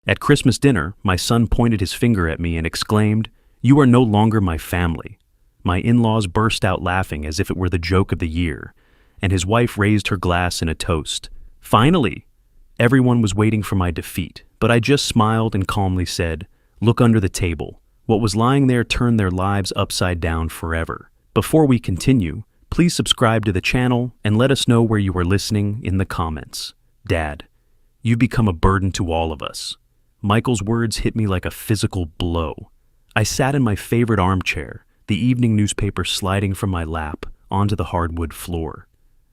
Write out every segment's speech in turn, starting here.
At Christmas dinner, my son pointed his finger at me and exclaimed, "You are no longer my family." My in-laws burst out laughing as if it were the joke of the year, and his wife raised her glass in a toast. Finally! Everyone was waiting for my defeat, but I just smiled and calmly said, "Look under the table." What was lying there turned their lives upside down forever. Before we continue, please subscribe to the channel and let us know where you are listening in the comments. Dad, you've become a burden to all of us. Michael's words hit me like a physical blow. I sat in my favorite armchair, the evening newspaper sliding from my lap onto the hardwood floor.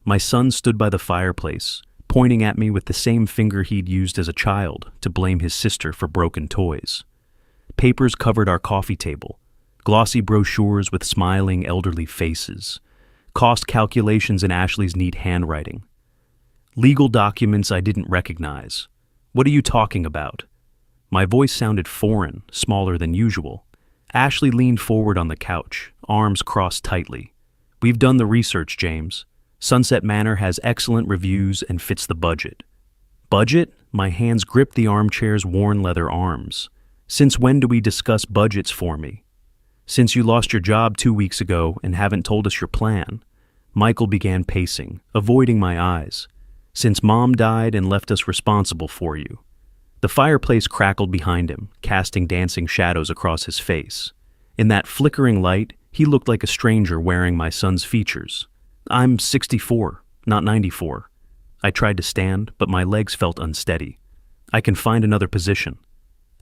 My son stood by the fireplace, pointing at me with the same finger he'd used as a child to blame his sister for broken toys. Papers covered our coffee table, glossy brochures with smiling elderly faces, cost calculations in Ashley's neat handwriting. Legal documents I didn't recognize. "What are you talking about?" My voice sounded foreign, smaller than usual. Ashley leaned forward on the couch, arms crossed tightly. "We've done the research, James. Sunset Manor has excellent reviews and fits the budget." Budget? My hands gripped the armchair's worn leather arms. "Since when do we discuss budgets for me?" "Since you lost your job 2 weeks ago and haven't told us your plan." Michael began pacing, avoiding my eyes. "Since Mom died and left us responsible for you." The fireplace crackled behind him, casting dancing shadows across his face. In that flickering light, he looked like a stranger wearing my son's features. "I'm 64, not 94. I tried to stand, but my legs felt unsteady. "I can find another position."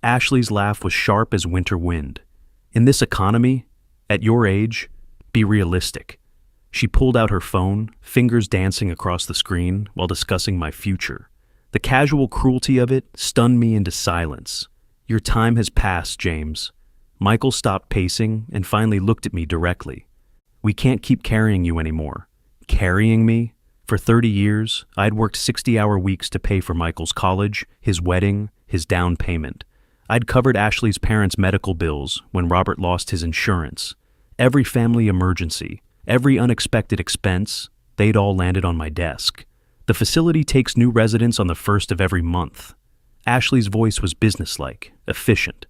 Ashley's laugh was sharp as winter wind. "In this economy, at your age, be realistic." She pulled out her phone, fingers dancing across the screen while discussing my future. The casual cruelty of it stunned me into silence. "Your time has passed, James." Michael stopped pacing and finally looked at me directly. "We can't keep carrying you anymore." Carrying me? For 30 years, I'd worked 60-hour weeks to pay for Michael's college, his wedding, his down payment. I'd covered Ashley's parents' medical bills when Robert lost his insurance. Every family emergency, every unexpected expense, they'd all landed on my desk. "The facility takes new residents on the 1st of every month." Ashley's voice was businesslike, efficient.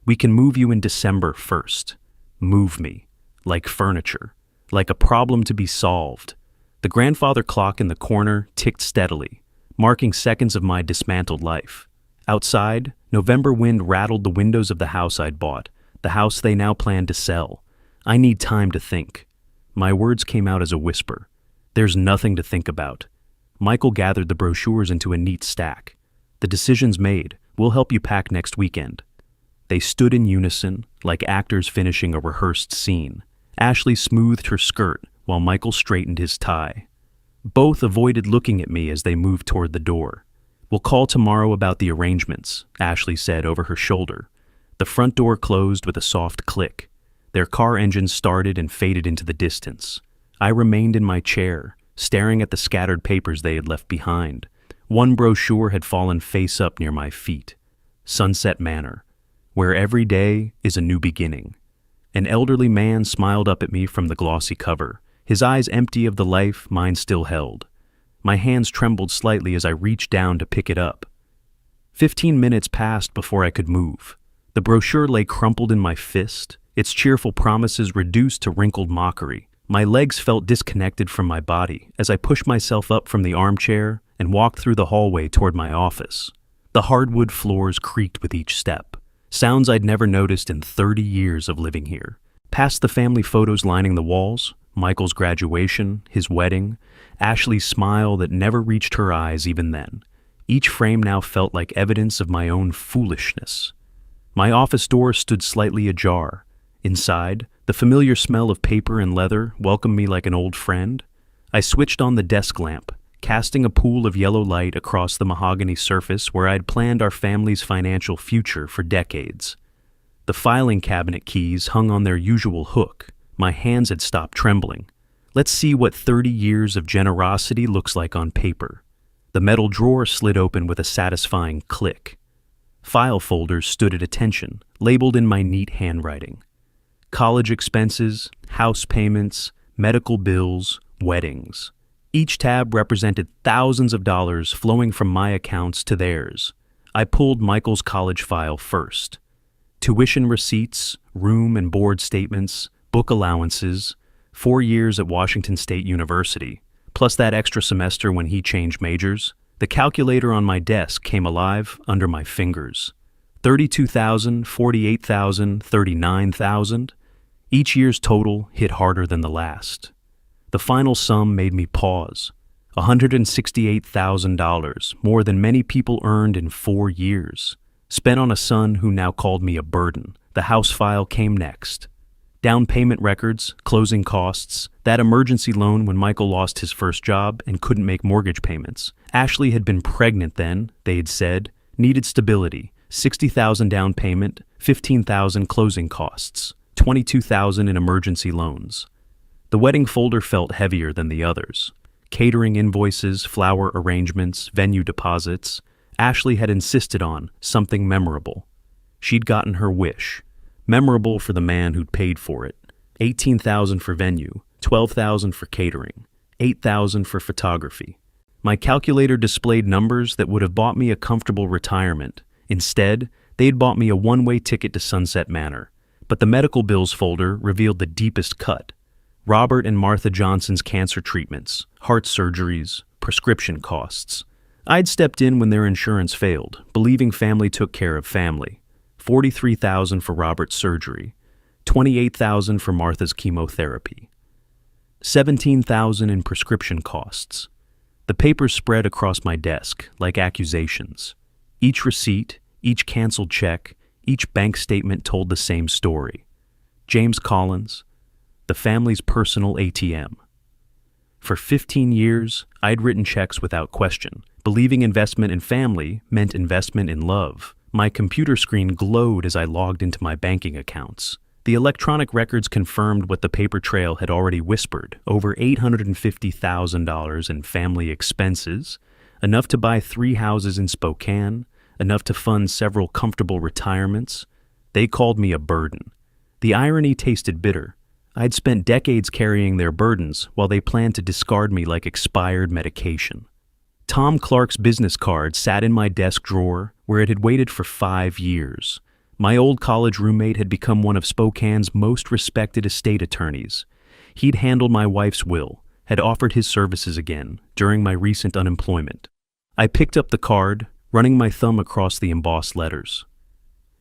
"We can move you in December 1st. Move me. Like furniture. Like a problem to be solved. The grandfather clock in the corner ticked steadily, marking seconds of my dismantled life. Outside, November wind rattled the windows of the house I'd bought, the house they now planned to sell. "I need time to think." My words came out as a whisper. "There's nothing to think about." Michael gathered the brochures into a neat stack. "The decision's made. We'll help you pack next weekend." They stood in unison, like actors finishing a rehearsed scene. Ashley smoothed her skirt while Michael straightened his tie. Both avoided looking at me as they moved toward the door. "We'll call tomorrow about the arrangements," Ashley said over her shoulder. The front door closed with a soft click. Their car engine started and faded into the distance. I remained in my chair, staring at the scattered papers they had left behind. One brochure had fallen face up near my feet. Sunset Manor, where every day is a new beginning. An elderly man smiled up at me from the glossy cover, his eyes empty of the life mine still held. My hands trembled slightly as I reached down to pick it up. 15 minutes passed before I could move. The brochure lay crumpled in my fist, its cheerful promises reduced to wrinkled mockery. My legs felt disconnected from my body as I pushed myself up from the armchair and walked through the hallway toward my office. The hardwood floors creaked with each step, sounds I'd never noticed in 30 years of living here. Past the family photos lining the walls, Michael's graduation, his wedding, Ashley's smile that never reached her eyes even then. Each frame now felt like evidence of my own foolishness. My office door stood slightly ajar. Inside, the familiar smell of paper and leather welcomed me like an old friend. I switched on the desk lamp, casting a pool of yellow light across the mahogany surface where I'd planned our family's financial future for decades. The filing cabinet keys hung on their usual hook. My hands had stopped trembling. Let's see what 30 years of generosity looks like on paper. The metal drawer slid open with a satisfying click. File folders stood at attention, labeled in my neat handwriting. College expenses, house payments, medical bills, weddings. Each tab represented thousands of dollars flowing from my accounts to theirs. I pulled Michael's college file first. Tuition receipts, room and board statements, book allowances, 4 years at Washington State University, plus that extra semester when he changed majors. The calculator on my desk came alive under my fingers. 32,000, 48,000, 39,000. Each year's total hit harder than the last. The final sum made me pause. $168,000, more than many people earned in 4 years. Spent on a son who now called me a burden. The house file came next. Down payment records, closing costs, that emergency loan when Michael lost his first job and couldn't make mortgage payments. Ashley had been pregnant then, they had said, needed stability, $60,000 down payment, $15,000 closing costs, $22,000 in emergency loans. The wedding folder felt heavier than the others. Catering invoices, flower arrangements, venue deposits. Ashley had insisted on something memorable. She'd gotten her wish. Memorable for the man who'd paid for it. $18,000 for venue, $12,000 for catering, $8,000 for photography. My calculator displayed numbers that would have bought me a comfortable retirement. Instead, they'd bought me a one-way ticket to Sunset Manor. But the medical bills folder revealed the deepest cut. Robert and Martha Johnson's cancer treatments, heart surgeries, prescription costs. I'd stepped in when their insurance failed, believing family took care of family. $43,000 for Robert's surgery, $28,000 for Martha's chemotherapy, $17,000 in prescription costs. The papers spread across my desk like accusations. Each receipt, each canceled check, each bank statement told the same story. James Collins, the family's personal ATM. For 15 years, I'd written checks without question, believing investment in family meant investment in love. My computer screen glowed as I logged into my banking accounts. The electronic records confirmed what the paper trail had already whispered: over $850,000 in family expenses, enough to buy 3 houses in Spokane, enough to fund several comfortable retirements. They called me a burden. The irony tasted bitter. I'd spent decades carrying their burdens while they planned to discard me like expired medication. Tom Clark's business card sat in my desk drawer where it had waited for 5 years. My old college roommate had become one of Spokane's most respected estate attorneys. He'd handled my wife's will, had offered his services again during my recent unemployment. I picked up the card, running my thumb across the embossed letters.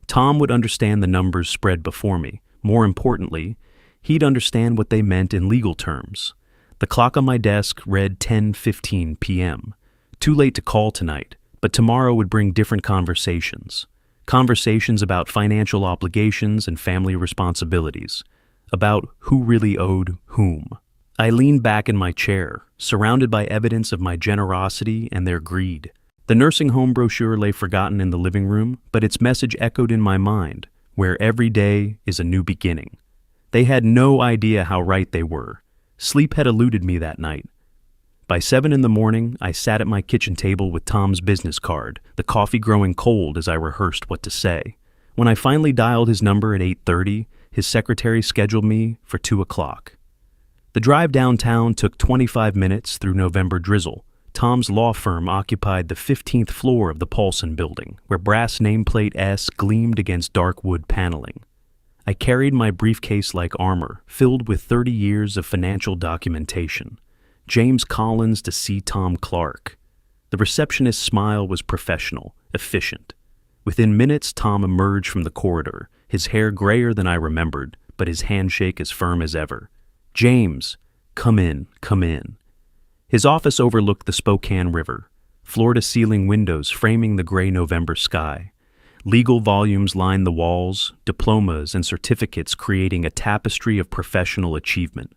Tom would understand the numbers spread before me. More importantly, he'd understand what they meant in legal terms. The clock on my desk read 10:15 p.m. Too late to call tonight, but tomorrow would bring different conversations. Conversations about financial obligations and family responsibilities, about who really owed whom. I leaned back in my chair, surrounded by evidence of my generosity and their greed. The nursing home brochure lay forgotten in the living room, but its message echoed in my mind, where every day is a new beginning. They had no idea how right they were. Sleep had eluded me that night. By 7 a.m, I sat at my kitchen table with Tom's business card, the coffee growing cold as I rehearsed what to say. When I finally dialed his number at 8:30, his secretary scheduled me for 2 o'clock. The drive downtown took 25 minutes through November drizzle. Tom's law firm occupied the 15th floor of the Paulson building, where brass nameplate S gleamed against dark wood paneling. I carried my briefcase like armor, filled with 30 years of financial documentation. James Collins to see Tom Clark. The receptionist's smile was professional, efficient. Within minutes, Tom emerged from the corridor, his hair grayer than I remembered, but his handshake as firm as ever. "James, come in, come in." His office overlooked the Spokane River, floor-to-ceiling windows framing the gray November sky. Legal volumes lined the walls, diplomas and certificates creating a tapestry of professional achievement.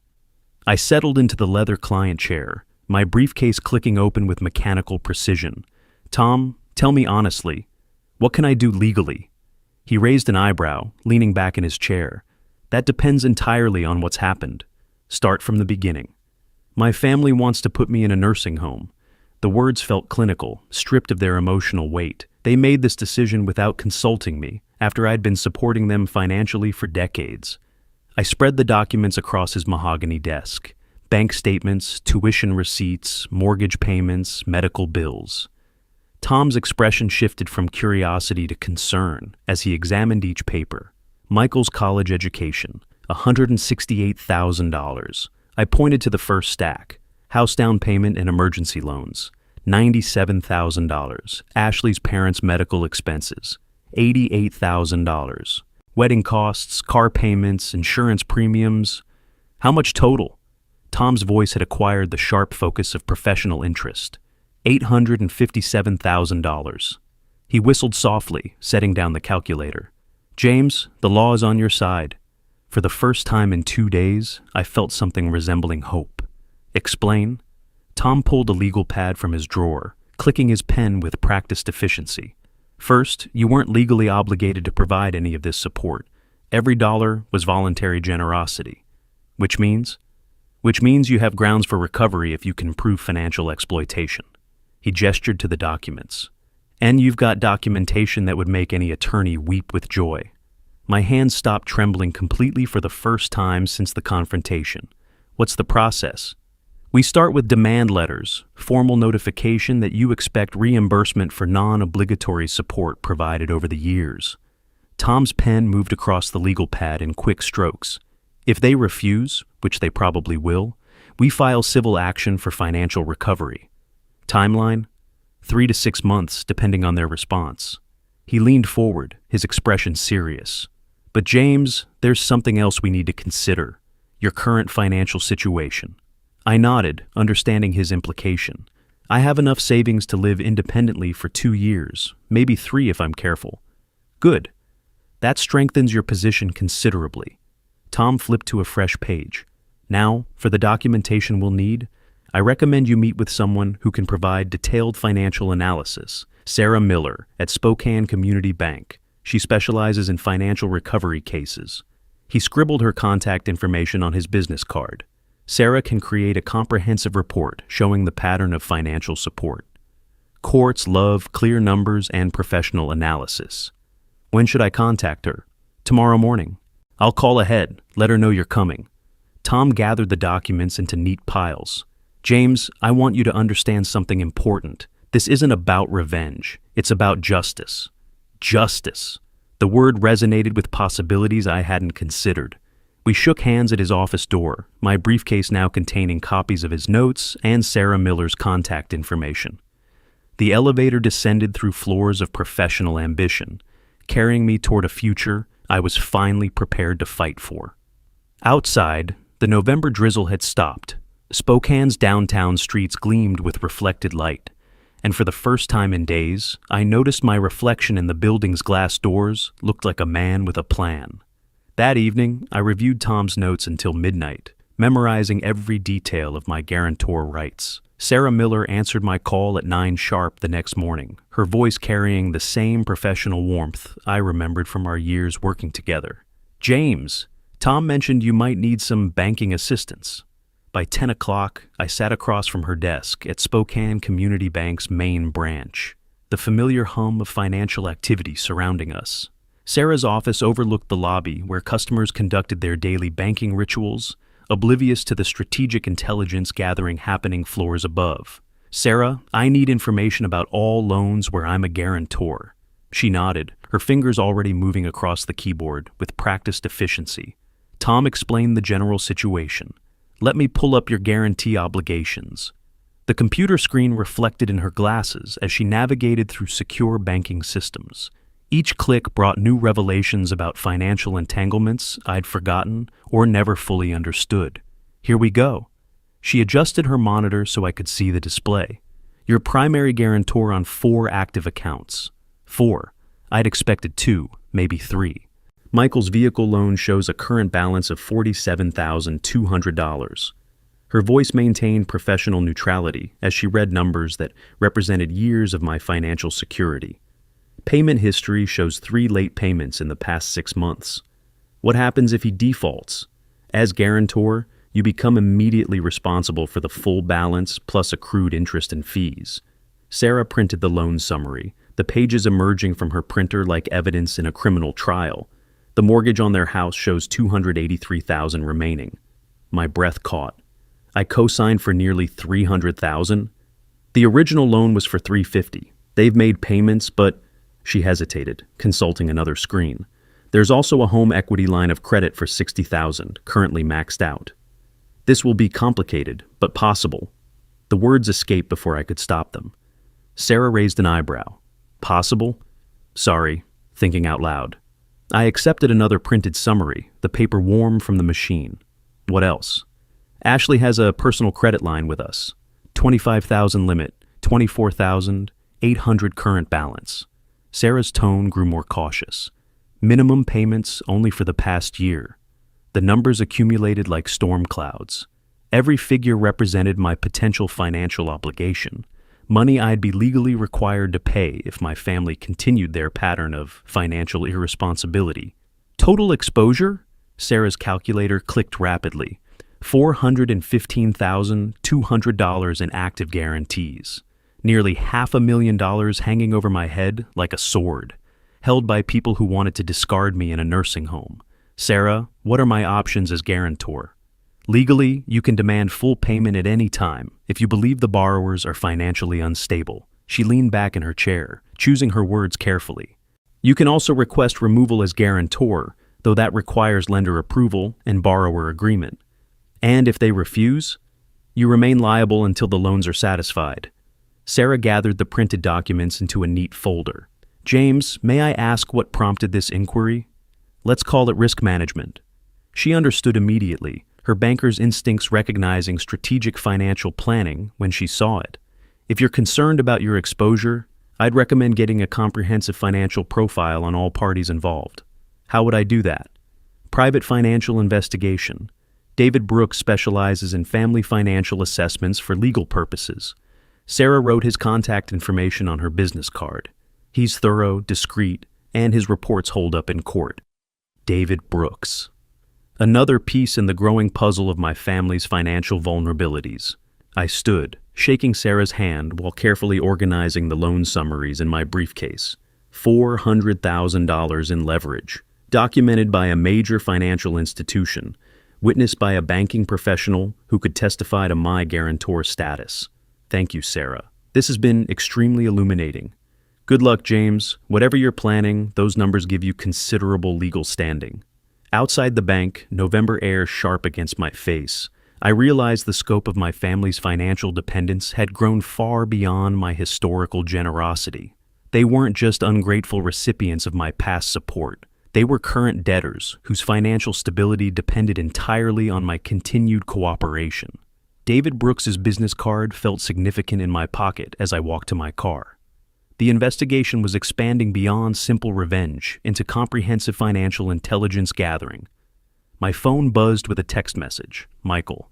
I settled into the leather client chair, my briefcase clicking open with mechanical precision. "Tom, tell me honestly, what can I do legally?" He raised an eyebrow, leaning back in his chair. "That depends entirely on what's happened. Start from the beginning. My family wants to put me in a nursing home." The words felt clinical, stripped of their emotional weight. They made this decision without consulting me, after I'd been supporting them financially for decades. I spread the documents across his mahogany desk. Bank statements, tuition receipts, mortgage payments, medical bills. Tom's expression shifted from curiosity to concern as he examined each paper. Michael's college education, $168,000. I pointed to the first stack. House down payment and emergency loans, $97,000. Ashley's parents' medical expenses, $88,000. Wedding costs, car payments, insurance premiums. How much total? Tom's voice had acquired the sharp focus of professional interest. $857,000. He whistled softly, setting down the calculator. James, the law is on your side. For the first time in 2 days, I felt something resembling hope. Explain? Tom pulled a legal pad from his drawer, clicking his pen with practiced efficiency. First, you weren't legally obligated to provide any of this support. Every dollar was voluntary generosity. Which means you have grounds for recovery if you can prove financial exploitation. He gestured to the documents. And you've got documentation that would make any attorney weep with joy. My hands stopped trembling completely for the first time since the confrontation. What's the process? We start with demand letters, formal notification that you expect reimbursement for non-obligatory support provided over the years. Tom's pen moved across the legal pad in quick strokes. If they refuse, which they probably will, we file civil action for financial recovery. Timeline? 3 to 6 months, depending on their response. He leaned forward, his expression serious. But James, there's something else we need to consider. Your current financial situation. I nodded, understanding his implication. I have enough savings to live independently for 2 years, maybe 3 if I'm careful. Good. That strengthens your position considerably. Tom flipped to a fresh page. Now, for the documentation we'll need, I recommend you meet with someone who can provide detailed financial analysis. Sarah Miller at Spokane Community Bank. She specializes in financial recovery cases. He scribbled her contact information on his business card. Sarah can create a comprehensive report showing the pattern of financial support. Courts love clear numbers and professional analysis. When should I contact her? Tomorrow morning. I'll call ahead, let her know you're coming. Tom gathered the documents into neat piles. James, I want you to understand something important. This isn't about revenge. It's about justice. Justice. The word resonated with possibilities I hadn't considered. We shook hands at his office door, my briefcase now containing copies of his notes and Sarah Miller's contact information. The elevator descended through floors of professional ambition, carrying me toward a future I was finally prepared to fight for. Outside, the November drizzle had stopped. Spokane's downtown streets gleamed with reflected light, and for the first time in days, I noticed my reflection in the building's glass doors looked like a man with a plan. That evening, I reviewed Tom's notes until midnight, memorizing every detail of my guarantor rights. Sarah Miller answered my call at 9 sharp the next morning, her voice carrying the same professional warmth I remembered from our years working together. James, Tom mentioned you might need some banking assistance. By 10 o'clock, I sat across from her desk at Spokane Community Bank's main branch, the familiar hum of financial activity surrounding us. Sarah's office overlooked the lobby where customers conducted their daily banking rituals, oblivious to the strategic intelligence gathering happening floors above. Sarah, I need information about all loans where I'm a guarantor. She nodded, her fingers already moving across the keyboard with practiced efficiency. Tom explained the general situation. Let me pull up your guarantee obligations. The computer screen reflected in her glasses as she navigated through secure banking systems. Each click brought new revelations about financial entanglements I'd forgotten or never fully understood. Here we go. She adjusted her monitor so I could see the display. Your primary guarantor on 4 active accounts. 4. I'd expected 2, maybe 3. Michael's vehicle loan shows a current balance of $47,200. Her voice maintained professional neutrality as she read numbers that represented years of my financial security. Payment history shows 3 late payments in the past 6 months. What happens if he defaults? As guarantor, you become immediately responsible for the full balance plus accrued interest and fees. Sarah printed the loan summary, the pages emerging from her printer like evidence in a criminal trial. The mortgage on their house shows $283,000 remaining. My breath caught. I co-signed for nearly $300,000. The original loan was for $350,000. They've made payments, but she hesitated, consulting another screen. There's also a home equity line of credit for $60,000, currently maxed out. This will be complicated, but possible. The words escaped before I could stop them. Sarah raised an eyebrow. Possible? Sorry, thinking out loud. I accepted another printed summary, the paper warm from the machine. What else? Ashley has a personal credit line with us. $25,000 limit, $24,800 current balance. Sarah's tone grew more cautious. Minimum payments only for the past year. The numbers accumulated like storm clouds. Every figure represented my potential financial obligation, money I'd be legally required to pay if my family continued their pattern of financial irresponsibility. Total exposure? Sarah's calculator clicked rapidly. $415,200 in active guarantees. Nearly $500,000 hanging over my head like a sword, held by people who wanted to discard me in a nursing home. Sarah, what are my options as guarantor? Legally, you can demand full payment at any time if you believe the borrowers are financially unstable. She leaned back in her chair, choosing her words carefully. You can also request removal as guarantor, though that requires lender approval and borrower agreement. And if they refuse, you remain liable until the loans are satisfied. Sarah gathered the printed documents into a neat folder. James, may I ask what prompted this inquiry? Let's call it risk management. She understood immediately, her banker's instincts recognizing strategic financial planning when she saw it. If you're concerned about your exposure, I'd recommend getting a comprehensive financial profile on all parties involved. How would I do that? Private financial investigation. David Brooks specializes in family financial assessments for legal purposes. Sarah wrote his contact information on her business card. He's thorough, discreet, and his reports hold up in court. David Brooks. Another piece in the growing puzzle of my family's financial vulnerabilities. I stood, shaking Sarah's hand while carefully organizing the loan summaries in my briefcase. $400,000 in leverage, documented by a major financial institution, witnessed by a banking professional who could testify to my guarantor status. Thank you, Sarah. This has been extremely illuminating. Good luck, James. Whatever you're planning, those numbers give you considerable legal standing. Outside the bank, November air sharp against my face, I realized the scope of my family's financial dependence had grown far beyond my historical generosity. They weren't just ungrateful recipients of my past support. They were current debtors whose financial stability depended entirely on my continued cooperation. David Brooks's business card felt significant in my pocket as I walked to my car. The investigation was expanding beyond simple revenge into comprehensive financial intelligence gathering. My phone buzzed with a text message. Michael.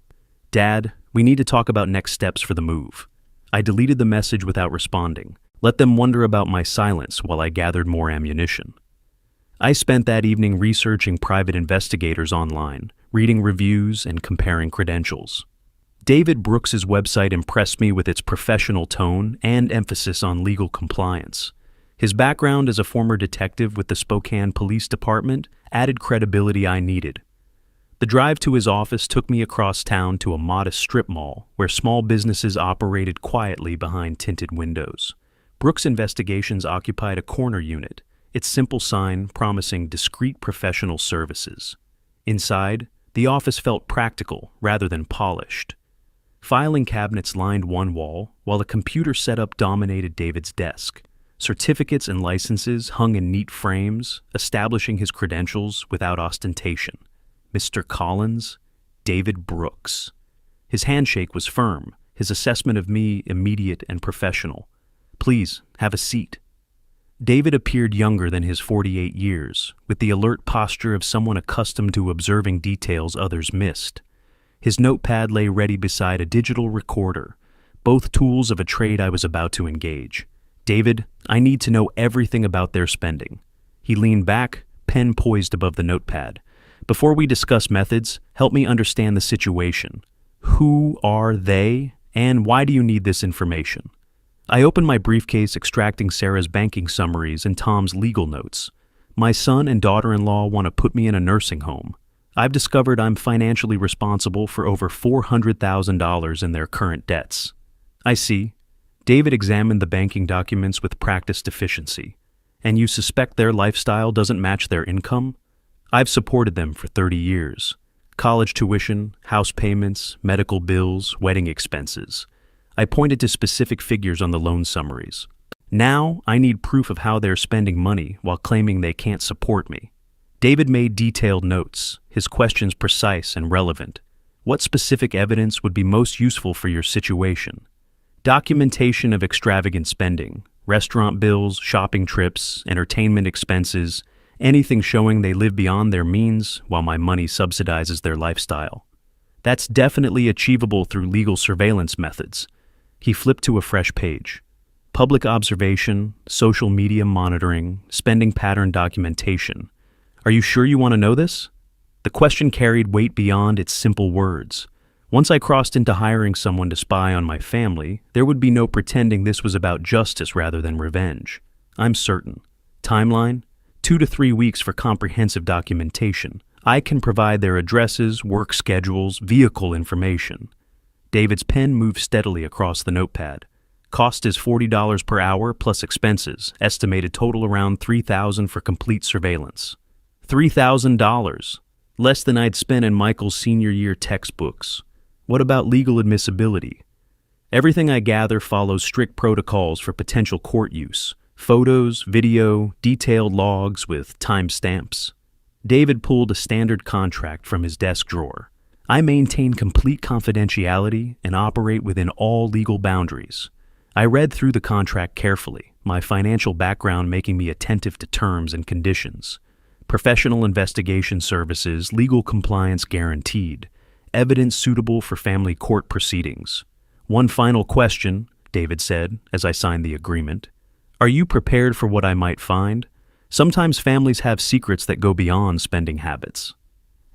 Dad, we need to talk about next steps for the move. I deleted the message without responding. Let them wonder about my silence while I gathered more ammunition. I spent that evening researching private investigators online, reading reviews and comparing credentials. David Brooks's website impressed me with its professional tone and emphasis on legal compliance. His background as a former detective with the Spokane Police Department added credibility I needed. The drive to his office took me across town to a modest strip mall where small businesses operated quietly behind tinted windows. Brooks' investigations occupied a corner unit, its simple sign promising discreet professional services. Inside, the office felt practical rather than polished. Filing cabinets lined one wall, while a computer setup dominated David's desk. Certificates and licenses hung in neat frames, establishing his credentials without ostentation. Mr. Collins, David Brooks. His handshake was firm, his assessment of me immediate and professional. Please, have a seat. David appeared younger than his 48 years, with the alert posture of someone accustomed to observing details others missed. His notepad lay ready beside a digital recorder, both tools of a trade I was about to engage. David, I need to know everything about their spending. He leaned back, pen poised above the notepad. Before we discuss methods, help me understand the situation. Who are they, and why do you need this information? I opened my briefcase, extracting Sarah's banking summaries and Tom's legal notes. My son and daughter-in-law want to put me in a nursing home. I've discovered I'm financially responsible for over $400,000 in their current debts. I see. David examined the banking documents with practiced efficiency. And you suspect their lifestyle doesn't match their income? I've supported them for 30 years. College tuition, house payments, medical bills, wedding expenses. I pointed to specific figures on the loan summaries. Now, I need proof of how they're spending money while claiming they can't support me. David made detailed notes, his questions precise and relevant. What specific evidence would be most useful for your situation? Documentation of extravagant spending, restaurant bills, shopping trips, entertainment expenses, anything showing they live beyond their means while my money subsidizes their lifestyle. That's definitely achievable through legal surveillance methods. He flipped to a fresh page. Public observation, social media monitoring, spending pattern documentation. Are you sure you want to know this? The question carried weight beyond its simple words. Once I crossed into hiring someone to spy on my family, there would be no pretending this was about justice rather than revenge. I'm certain. Timeline? 2 to 3 weeks for comprehensive documentation. I can provide their addresses, work schedules, vehicle information. David's pen moved steadily across the notepad. Cost is $40 per hour plus expenses, estimated total around $3,000 for complete surveillance. $3,000, less than I'd spent in Michael's senior year textbooks. What about legal admissibility? Everything I gather follows strict protocols for potential court use. Photos, video, detailed logs with timestamps. David pulled a standard contract from his desk drawer. I maintain complete confidentiality and operate within all legal boundaries. I read through the contract carefully, my financial background making me attentive to terms and conditions. Professional investigation services, legal compliance guaranteed, evidence suitable for family court proceedings. One final question, David said as I signed the agreement. Are you prepared for what I might find? Sometimes families have secrets that go beyond spending habits.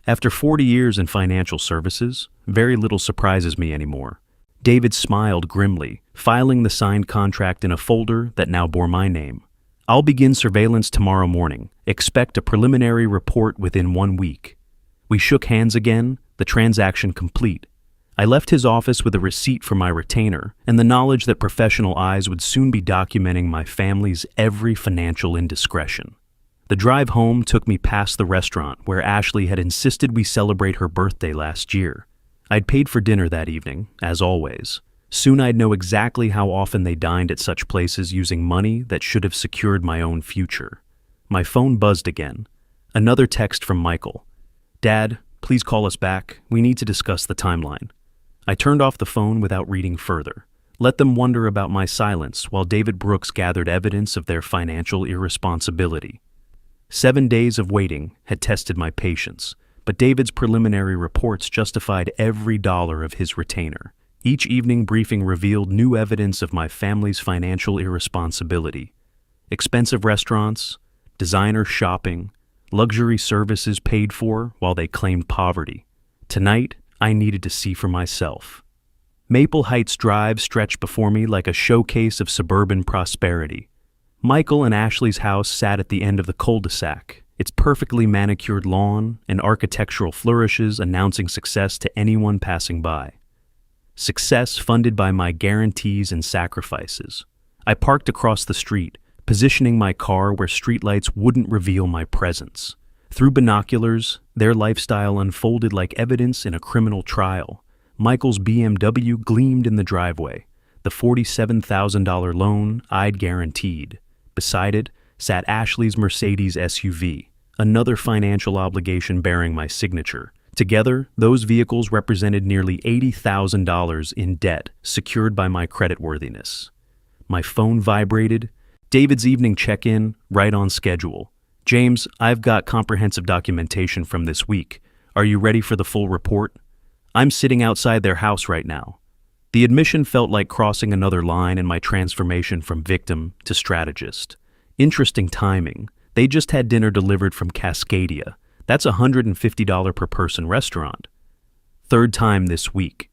After 40 years in financial services, very little surprises me anymore. David smiled grimly, filing the signed contract in a folder that now bore my name. I'll begin surveillance tomorrow morning. Expect a preliminary report within 1 week. We shook hands again, the transaction complete. I left his office with a receipt for my retainer and the knowledge that professional eyes would soon be documenting my family's every financial indiscretion. The drive home took me past the restaurant where Ashley had insisted we celebrate her birthday last year. I'd paid for dinner that evening, as always. Soon I'd know exactly how often they dined at such places using money that should have secured my own future. My phone buzzed again. Another text from Michael. Dad, please call us back. We need to discuss the timeline. I turned off the phone without reading further. Let them wonder about my silence while David Brooks gathered evidence of their financial irresponsibility. 7 days of waiting had tested my patience, but David's preliminary reports justified every dollar of his retainer. Each evening briefing revealed new evidence of my family's financial irresponsibility. Expensive restaurants, designer shopping, luxury services paid for while they claimed poverty. Tonight, I needed to see for myself. Maple Heights Drive stretched before me like a showcase of suburban prosperity. Michael and Ashley's house sat at the end of the cul-de-sac, its perfectly manicured lawn and architectural flourishes announcing success to anyone passing by. Success funded by my guarantees and sacrifices. I parked across the street, positioning my car where streetlights wouldn't reveal my presence. Through binoculars, their lifestyle unfolded like evidence in a criminal trial. Michael's BMW gleamed in the driveway, the $47,000 loan I'd guaranteed. Beside it sat Ashley's Mercedes SUV, another financial obligation bearing my signature. Together, those vehicles represented nearly $80,000 in debt secured by my creditworthiness. My phone vibrated. David's evening check-in, right on schedule. James, I've got comprehensive documentation from this week. Are you ready for the full report? I'm sitting outside their house right now. The admission felt like crossing another line in my transformation from victim to strategist. Interesting timing. They just had dinner delivered from Cascadia. That's a $150 per person restaurant. Third time this week.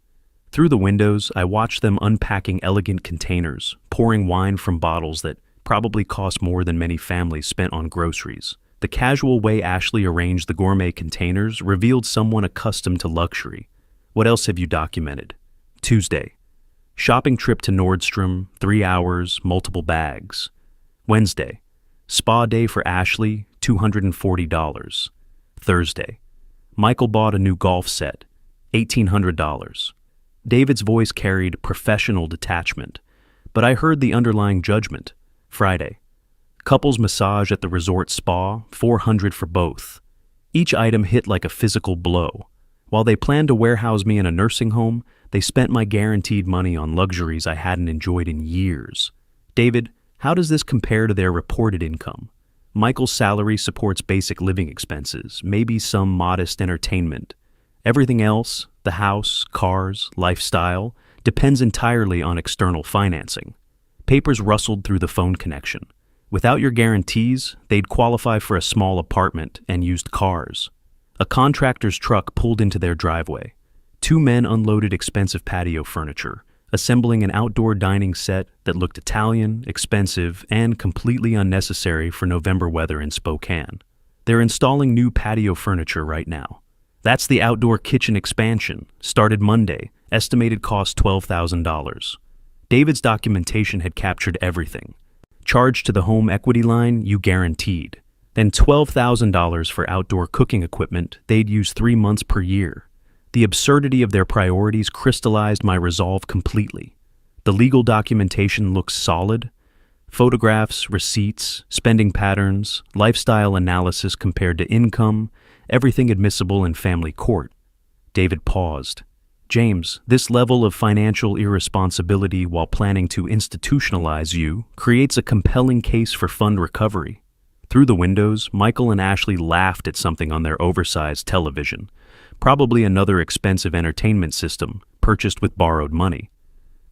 Through the windows, I watched them unpacking elegant containers, pouring wine from bottles that probably cost more than many families spent on groceries. The casual way Ashley arranged the gourmet containers revealed someone accustomed to luxury. What else have you documented? Tuesday. shopping trip to Nordstrom, 3 hours, multiple bags. Wednesday, spa day for Ashley, $240. Thursday, Michael bought a new golf set, $1,800. David's voice carried professional detachment, but I heard the underlying judgment. Friday, couples massage at the resort spa, $400 for both. Each item hit like a physical blow. While they planned to warehouse me in a nursing home, they spent my guaranteed money on luxuries I hadn't enjoyed in years. David, how does this compare to their reported income? Michael's salary supports basic living expenses, maybe some modest entertainment. Everything else, the house, cars, lifestyle, depends entirely on external financing. Papers rustled through the phone connection. Without your guarantees, they'd qualify for a small apartment and used cars. A contractor's truck pulled into their driveway. 2 men unloaded expensive patio furniture, assembling an outdoor dining set that looked Italian, expensive, and completely unnecessary for November weather in Spokane. They're installing new patio furniture right now. That's the outdoor kitchen expansion, started Monday, estimated cost $12,000. David's documentation had captured everything. Charged to the home equity line, you guaranteed. Then $12,000 for outdoor cooking equipment they'd use 3 months per year. The absurdity of their priorities crystallized my resolve completely. The legal documentation looks solid. Photographs, receipts, spending patterns, lifestyle analysis compared to income, everything admissible in family court. David paused. James, this level of financial irresponsibility while planning to institutionalize you creates a compelling case for fund recovery. Through the windows, Michael and Ashley laughed at something on their oversized television, probably another expensive entertainment system purchased with borrowed money.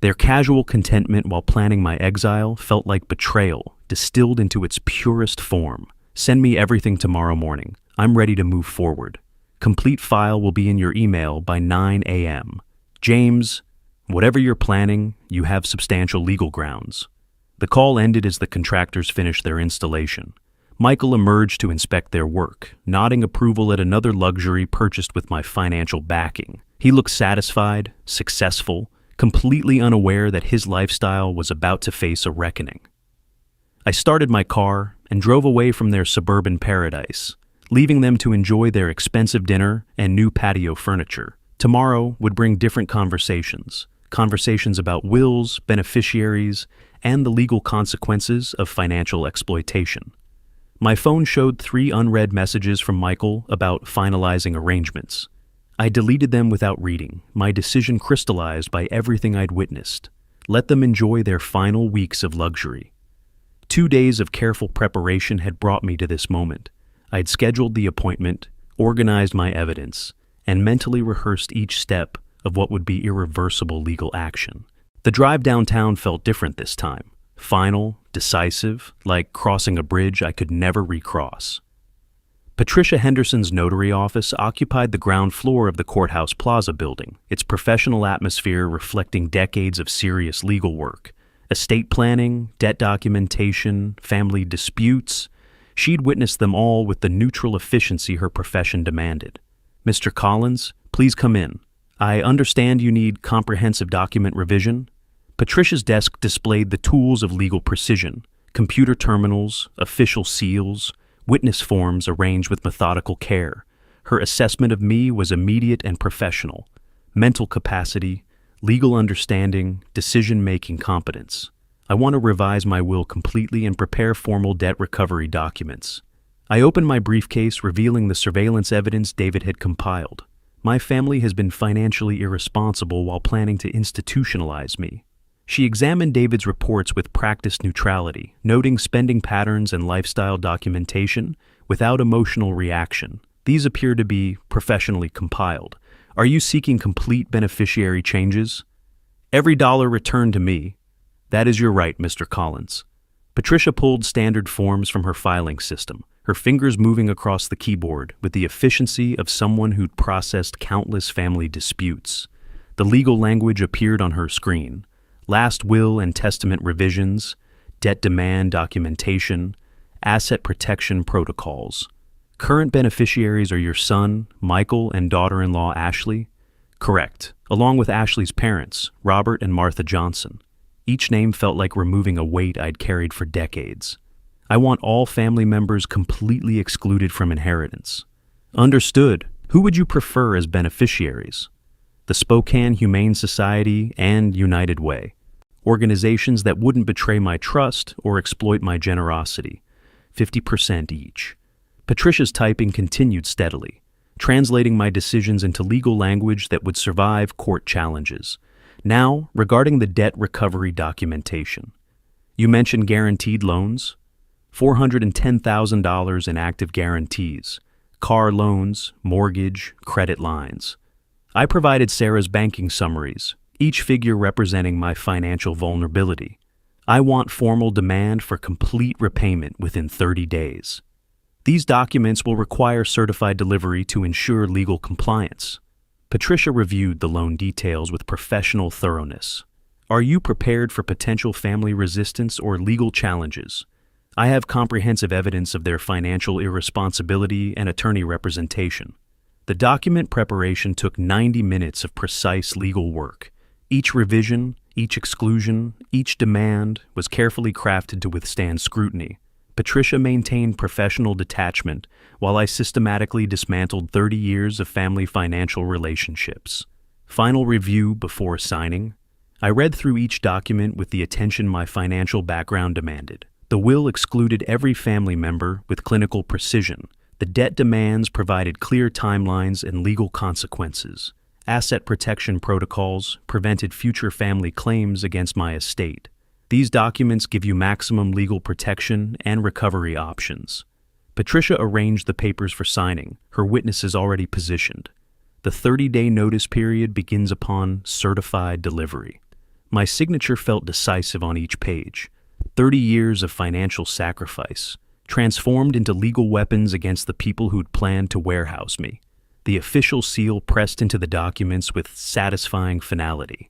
Their casual contentment while planning my exile felt like betrayal, distilled into its purest form. Send me everything tomorrow morning. I'm ready to move forward. Complete file will be in your email by 9 a.m. James, whatever you're planning, you have substantial legal grounds. The call ended as the contractors finished their installation. Michael emerged to inspect their work, nodding approval at another luxury purchased with my financial backing. He looked satisfied, successful, completely unaware that his lifestyle was about to face a reckoning. I started my car and drove away from their suburban paradise, leaving them to enjoy their expensive dinner and new patio furniture. Tomorrow would bring different conversations about wills, beneficiaries, and the legal consequences of financial exploitation. My phone showed 3 unread messages from Michael about finalizing arrangements. I deleted them without reading, my decision crystallized by everything I'd witnessed. Let them enjoy their final weeks of luxury. 2 days of careful preparation had brought me to this moment. I'd scheduled the appointment, organized my evidence, and mentally rehearsed each step of what would be irreversible legal action. The drive downtown felt different this time. Final, decisive, like crossing a bridge I could never recross. Patricia Henderson's notary office occupied the ground floor of the Courthouse Plaza building, its professional atmosphere reflecting decades of serious legal work. Estate planning, debt documentation, family disputes. She'd witnessed them all with the neutral efficiency her profession demanded. Mr. Collins, please come in. I understand you need comprehensive document revision. Patricia's desk displayed the tools of legal precision: computer terminals, official seals, witness forms arranged with methodical care. Her assessment of me was immediate and professional. Mental capacity, legal understanding, decision-making competence. I want to revise my will completely and prepare formal debt recovery documents. I opened my briefcase, revealing the surveillance evidence David had compiled. My family has been financially irresponsible while planning to institutionalize me. She examined David's reports with practiced neutrality, noting spending patterns and lifestyle documentation without emotional reaction. These appear to be professionally compiled. Are you seeking complete beneficiary changes? Every dollar returned to me. That is your right, Mr. Collins. Patricia pulled standard forms from her filing system, her fingers moving across the keyboard with the efficiency of someone who'd processed countless family disputes. The legal language appeared on her screen. Last will and testament revisions, debt demand documentation, asset protection protocols. Current beneficiaries are your son, Michael, and daughter-in-law, Ashley. Correct, along with Ashley's parents, Robert and Martha Johnson. Each name felt like removing a weight I'd carried for decades. I want all family members completely excluded from inheritance. Understood. Who would you prefer as beneficiaries? The Spokane Humane Society and United Way, organizations that wouldn't betray my trust or exploit my generosity, 50% each. Patricia's typing continued steadily, translating my decisions into legal language that would survive court challenges. Now, regarding the debt recovery documentation. You mentioned guaranteed loans? $410,000 in active guarantees, car loans, mortgage, credit lines. I provided Sarah's banking summaries, each figure representing my financial vulnerability. I want formal demand for complete repayment within 30 days. These documents will require certified delivery to ensure legal compliance. Patricia reviewed the loan details with professional thoroughness. Are you prepared for potential family resistance or legal challenges? I have comprehensive evidence of their financial irresponsibility and attorney representation. The document preparation took 90 minutes of precise legal work. Each revision, each exclusion, each demand was carefully crafted to withstand scrutiny. Patricia maintained professional detachment while I systematically dismantled 30 years of family financial relationships. Final review before signing. I read through each document with the attention my financial background demanded. The will excluded every family member with clinical precision. The debt demands provided clear timelines and legal consequences. Asset protection protocols prevented future family claims against my estate. These documents give you maximum legal protection and recovery options. Patricia arranged the papers for signing, her witnesses already positioned. The 30-day notice period begins upon certified delivery. My signature felt decisive on each page. 30 years of financial sacrifice, transformed into legal weapons against the people who'd planned to warehouse me. The official seal pressed into the documents with satisfying finality.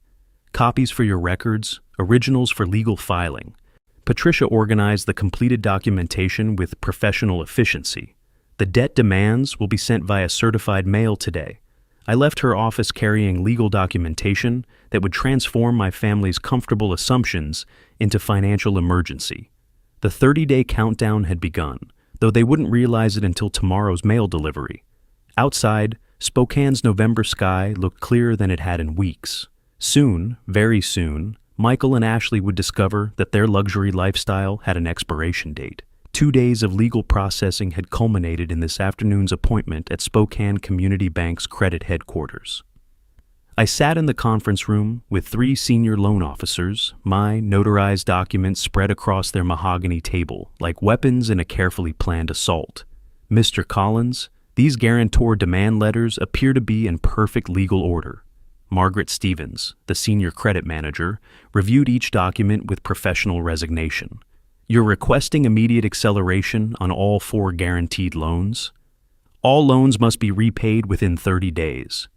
Copies for your records, originals for legal filing. Patricia organized the completed documentation with professional efficiency. The debt demands will be sent via certified mail today. I left her office carrying legal documentation that would transform my family's comfortable assumptions into financial emergency. The 30-day countdown had begun, though they wouldn't realize it until tomorrow's mail delivery. Outside, Spokane's November sky looked clearer than it had in weeks. Soon, very soon, Michael and Ashley would discover that their luxury lifestyle had an expiration date. 2 days of legal processing had culminated in this afternoon's appointment at Spokane Community Bank's credit headquarters. I sat in the conference room with 3 senior loan officers, my notarized documents spread across their mahogany table like weapons in a carefully planned assault. Mr. Collins, these guarantor demand letters appear to be in perfect legal order. Margaret Stevens, the senior credit manager, reviewed each document with professional resignation. You're requesting immediate acceleration on all 4 guaranteed loans. All loans must be repaid within 30 days.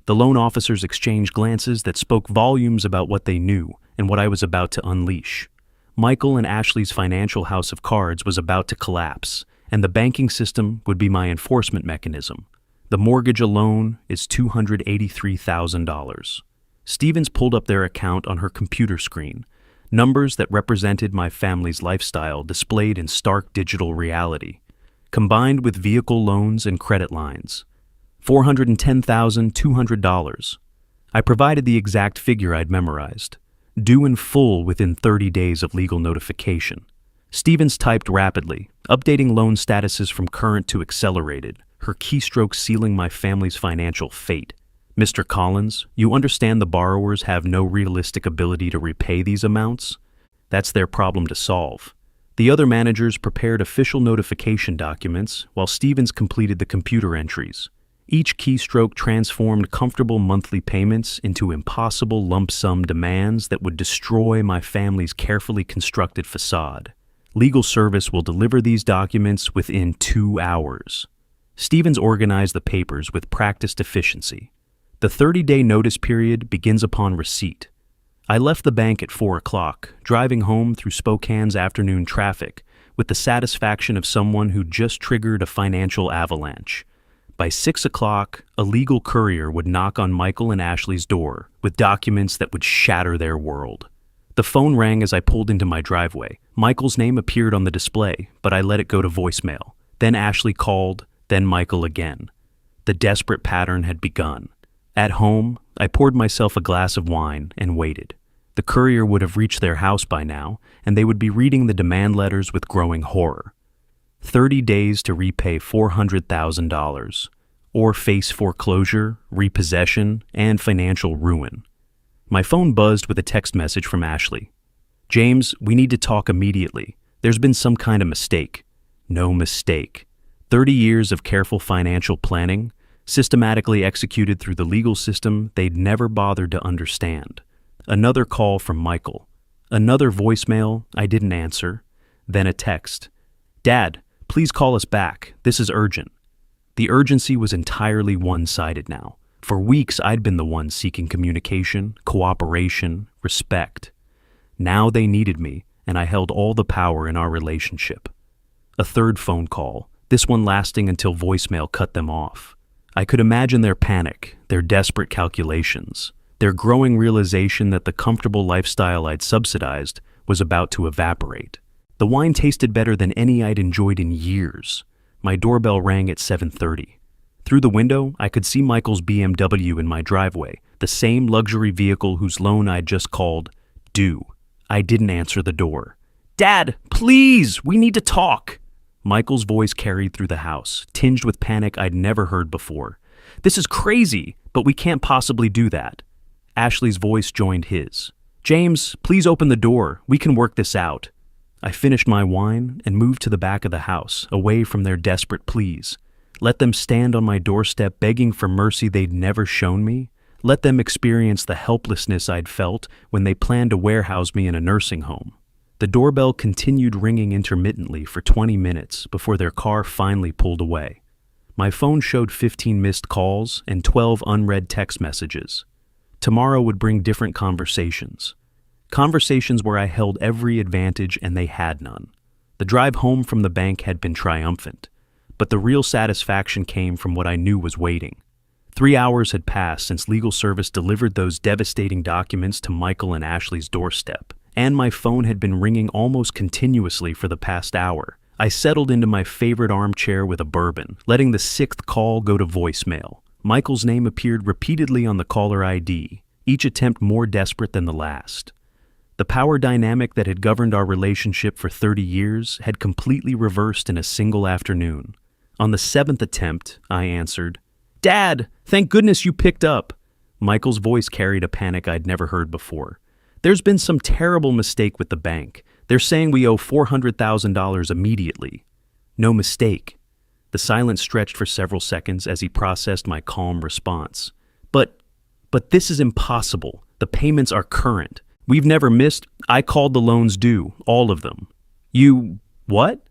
The loan officers exchanged glances that spoke volumes about what they knew and what I was about to unleash. Michael and Ashley's financial house of cards was about to collapse, and the banking system would be my enforcement mechanism. The mortgage alone is $283,000. Stevens pulled up their account on her computer screen, numbers that represented my family's lifestyle displayed in stark digital reality, combined with vehicle loans and credit lines. $410,200. I provided the exact figure I'd memorized, due in full within 30 days of legal notification. Stevens typed rapidly, updating loan statuses from current to accelerated, her keystroke sealing my family's financial fate. Mr. Collins, you understand the borrowers have no realistic ability to repay these amounts? That's their problem to solve. The other managers prepared official notification documents while Stevens completed the computer entries. Each keystroke transformed comfortable monthly payments into impossible lump sum demands that would destroy my family's carefully constructed facade. Legal service will deliver these documents within 2 hours. Stevens organized the papers with practiced efficiency. The 30-day notice period begins upon receipt. I left the bank at 4 o'clock, driving home through Spokane's afternoon traffic with the satisfaction of someone who just triggered a financial avalanche. By 6 o'clock, a legal courier would knock on Michael and Ashley's door with documents that would shatter their world. The phone rang as I pulled into my driveway. Michael's name appeared on the display, but I let it go to voicemail. Then Ashley called, then Michael again. The desperate pattern had begun. At home, I poured myself a glass of wine and waited. The courier would have reached their house by now, and they would be reading the demand letters with growing horror. 30 days to repay $400,000, or face foreclosure, repossession, and financial ruin. My phone buzzed with a text message from Ashley. "James, we need to talk immediately. There's been some kind of mistake." No mistake. 30 years of careful financial planning, systematically executed through the legal system they'd never bothered to understand. Another call from Michael. Another voicemail I didn't answer. Then a text. "Dad, please call us back. This is urgent." The urgency was entirely one-sided now. For weeks, I'd been the one seeking communication, cooperation, respect. Now they needed me, and I held all the power in our relationship. A third phone call, this one lasting until voicemail cut them off. I could imagine their panic, their desperate calculations, their growing realization that the comfortable lifestyle I'd subsidized was about to evaporate. The wine tasted better than any I'd enjoyed in years. My doorbell rang at 7:30. Through the window, I could see Michael's BMW in my driveway, the same luxury vehicle whose loan I'd just called due. I didn't answer the door. "Dad, please, we need to talk." Michael's voice carried through the house, tinged with panic I'd never heard before. "This is crazy, but we can't possibly do that." Ashley's voice joined his. "James, please open the door. We can work this out." I finished my wine and moved to the back of the house, away from their desperate pleas. Let them stand on my doorstep begging for mercy they'd never shown me. Let them experience the helplessness I'd felt when they planned to warehouse me in a nursing home. The doorbell continued ringing intermittently for 20 minutes before their car finally pulled away. My phone showed 15 missed calls and 12 unread text messages. Tomorrow would bring different conversations. Conversations where I held every advantage and they had none. The drive home from the bank had been triumphant, but the real satisfaction came from what I knew was waiting. 3 hours had passed since legal service delivered those devastating documents to Michael and Ashley's doorstep, and my phone had been ringing almost continuously for the past hour. I settled into my favorite armchair with a bourbon, letting the 6th call go to voicemail. Michael's name appeared repeatedly on the caller ID, each attempt more desperate than the last. The power dynamic that had governed our relationship for 30 years had completely reversed in a single afternoon. On the 7th attempt, I answered, "Dad, thank goodness you picked up." Michael's voice carried a panic I'd never heard before. "There's been some terrible mistake with the bank. They're saying we owe $400,000 immediately." No mistake. The silence stretched for several seconds as he processed my calm response. But this is impossible. The payments are current. We've never missed. I called the loans due, all of them." "You... what?"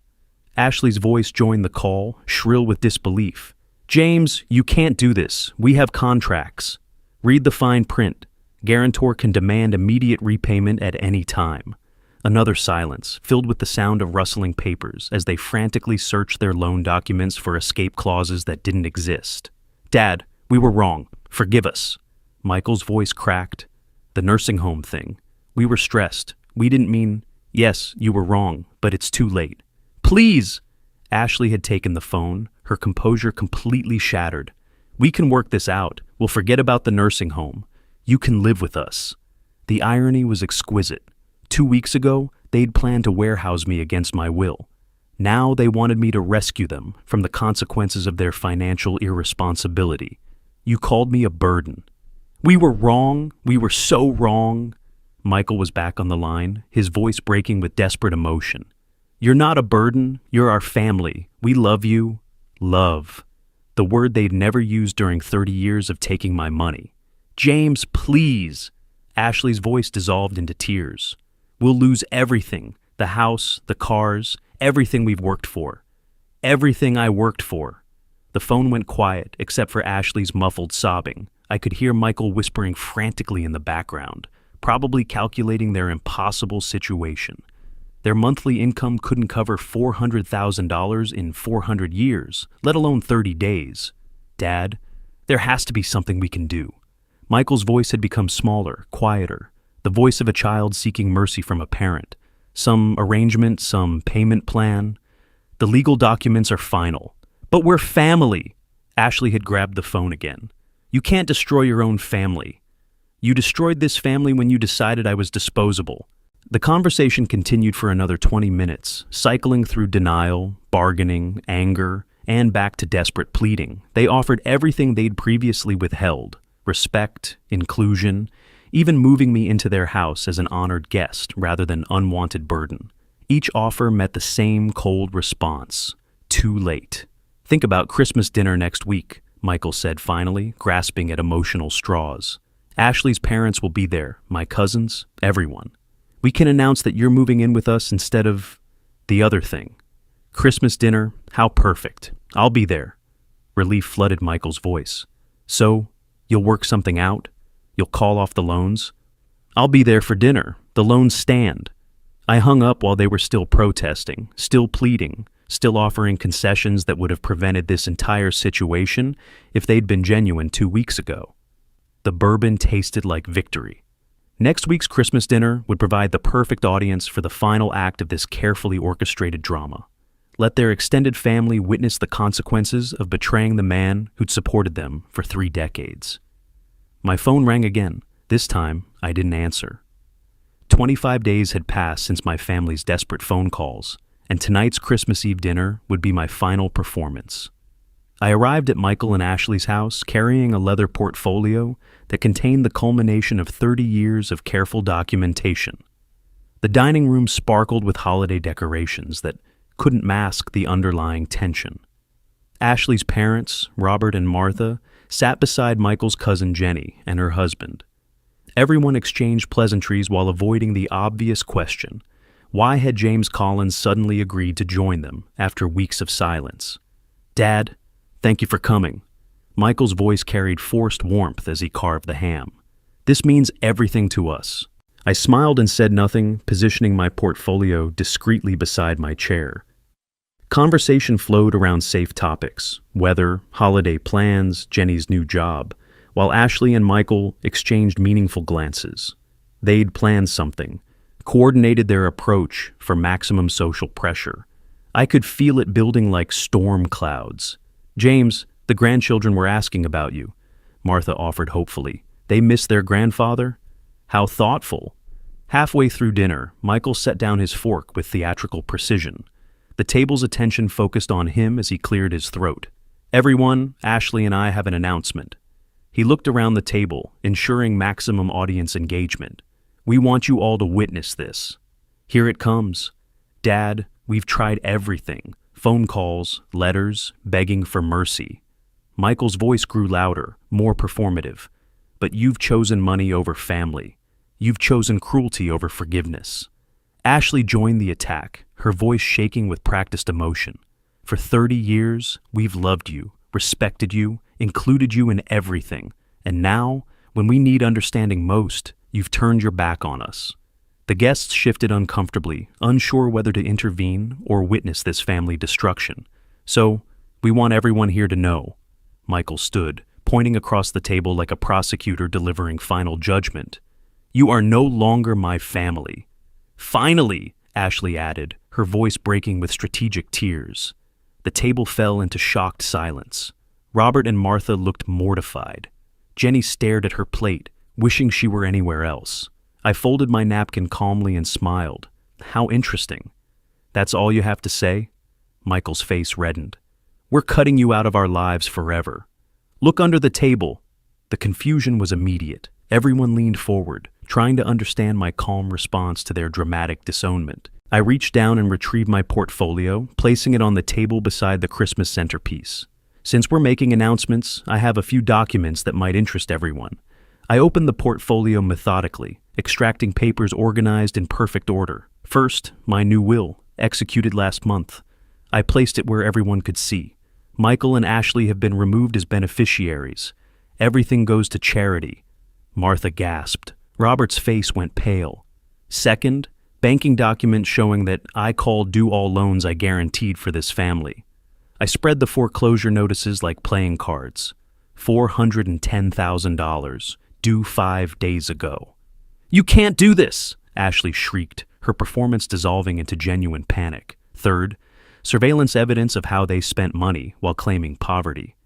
Ashley's voice joined the call, shrill with disbelief. "James, you can't do this. We have contracts. Read the fine print. Guarantor can demand immediate repayment at any time." Another silence, filled with the sound of rustling papers as they frantically searched their loan documents for escape clauses that didn't exist. "Dad, we were wrong. Forgive us." Michael's voice cracked. "The nursing home thing. We were stressed. We didn't mean... Yes, you were wrong, but it's too late." "Please!" Ashley had taken the phone, her composure completely shattered. "We can work this out. We'll forget about the nursing home. You can live with us." The irony was exquisite. 2 weeks ago, they'd planned to warehouse me against my will. Now they wanted me to rescue them from the consequences of their financial irresponsibility. "You called me a burden." "We were wrong. We were so wrong." Michael was back on the line, his voice breaking with desperate emotion. "You're not a burden. You're our family. We love you." Love. The word they'd never used during 30 years of taking my money. "James, please." Ashley's voice dissolved into tears. "We'll lose everything. The house, the cars, everything we've worked for. Everything I worked for." The phone went quiet, except for Ashley's muffled sobbing. I could hear Michael whispering frantically in the background, probably calculating their impossible situation. Their monthly income couldn't cover $400,000 in 400 years, let alone 30 days. "Dad, there has to be something we can do." Michael's voice had become smaller, quieter, the voice of a child seeking mercy from a parent. Some arrangement, some payment plan. "The legal documents are final. But we're family." Ashley had grabbed the phone again. "You can't destroy your own family. You destroyed this family when you decided I was disposable." The conversation continued for another 20 minutes, cycling through denial, bargaining, anger, and back to desperate pleading. They offered everything they'd previously withheld: respect, inclusion, even moving me into their house as an honored guest rather than unwanted burden. Each offer met the same cold response: too late. "Think about Christmas dinner next week," Michael said finally, grasping at emotional straws. "Ashley's parents will be there, my cousins, everyone. We can announce that you're moving in with us instead of the other thing. Christmas dinner, how perfect. I'll be there." Relief flooded Michael's voice. "So, you'll work something out? You'll call off the loans?" "I'll be there for dinner. The loans stand." I hung up while they were still protesting, still pleading, still offering concessions that would have prevented this entire situation if they'd been genuine 2 weeks ago. The bourbon tasted like victory. Next week's Christmas dinner would provide the perfect audience for the final act of this carefully orchestrated drama. Let their extended family witness the consequences of betraying the man who'd supported them for 3 decades. My phone rang again. This time, I didn't answer. 25 days had passed since my family's desperate phone calls, and tonight's Christmas Eve dinner would be my final performance. I arrived at Michael and Ashley's house carrying a leather portfolio that contained the culmination of 30 years of careful documentation. The dining room sparkled with holiday decorations that couldn't mask the underlying tension. Ashley's parents, Robert and Martha, sat beside Michael's cousin Jenny and her husband. Everyone exchanged pleasantries while avoiding the obvious question: why had James Collins suddenly agreed to join them after weeks of silence? "Dad, thank you for coming." Michael's voice carried forced warmth as he carved the ham. "This means everything to us." I smiled and said nothing, positioning my portfolio discreetly beside my chair. Conversation flowed around safe topics: weather, holiday plans, Jenny's new job, while Ashley and Michael exchanged meaningful glances. They'd planned something, coordinated their approach for maximum social pressure. I could feel it building like storm clouds. "James, the grandchildren were asking about you," Martha offered hopefully. "They miss their grandfather?" "How thoughtful." Halfway through dinner, Michael set down his fork with theatrical precision. The table's attention focused on him as he cleared his throat. "Everyone, Ashley and I have an announcement." He looked around the table, ensuring maximum audience engagement. "We want you all to witness this. Here it comes. Dad, we've tried everything. Phone calls, letters, begging for mercy." Michael's voice grew louder, more performative. "But you've chosen money over family. You've chosen cruelty over forgiveness." Ashley joined the attack, her voice shaking with practiced emotion. "For 30 years, we've loved you, respected you, included you in everything. And now, when we need understanding most, you've turned your back on us." The guests shifted uncomfortably, unsure whether to intervene or witness this family destruction. "So, we want everyone here to know." Michael stood, pointing across the table like a prosecutor delivering final judgment. "You are no longer my family." "Finally," Ashley added, her voice breaking with strategic tears. The table fell into shocked silence. Robert and Martha looked mortified. Jenny stared at her plate, wishing she were anywhere else. I folded my napkin calmly and smiled. "How interesting." "That's all you have to say?" Michael's face reddened. "We're cutting you out of our lives forever. Look under the table." The confusion was immediate. Everyone leaned forward, trying to understand my calm response to their dramatic disownment. I reached down and retrieved my portfolio, placing it on the table beside the Christmas centerpiece. "Since we're making announcements, I have a few documents that might interest everyone." I opened the portfolio methodically, extracting papers organized in perfect order. First, my new will, executed last month. I placed it where everyone could see. Michael and Ashley have been removed as beneficiaries. Everything goes to charity. Martha gasped. Robert's face went pale. Second, banking documents showing that I called due all loans I guaranteed for this family. I spread the foreclosure notices like playing cards. $410,000, due 5 days ago. You can't do this, Ashley shrieked, her performance dissolving into genuine panic. Third, surveillance evidence of how they spent money while claiming poverty.